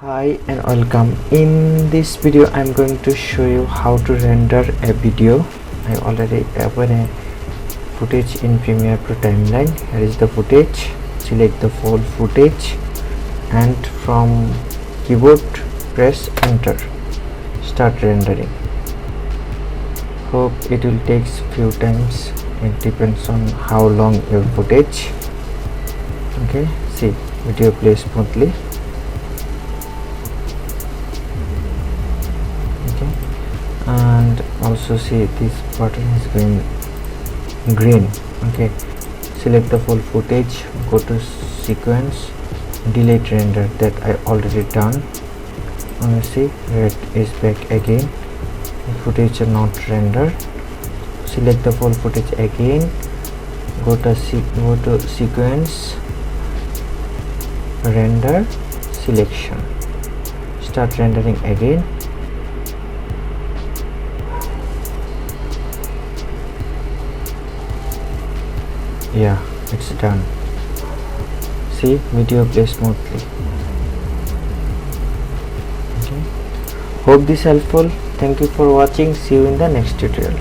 Hi and welcome. In this video I'm going to show you how to render a video. I already opened a footage in Premiere Pro timeline. Here is the footage. Select the full footage and from keyboard press enter. Start rendering. Hope it will take few times. It depends on how long your footage. Okay, see, video plays smoothly. And also see this button is going green. Okay, select the full footage, go to sequence, delete render, that I already done. See, red is back again, the footage are not rendered. Select the full footage again, go to sequence, render, selection, start rendering again. Yeah, it's done. See, video plays smoothly. Okay, hope this helpful. Thank you for watching. See you in the next tutorial.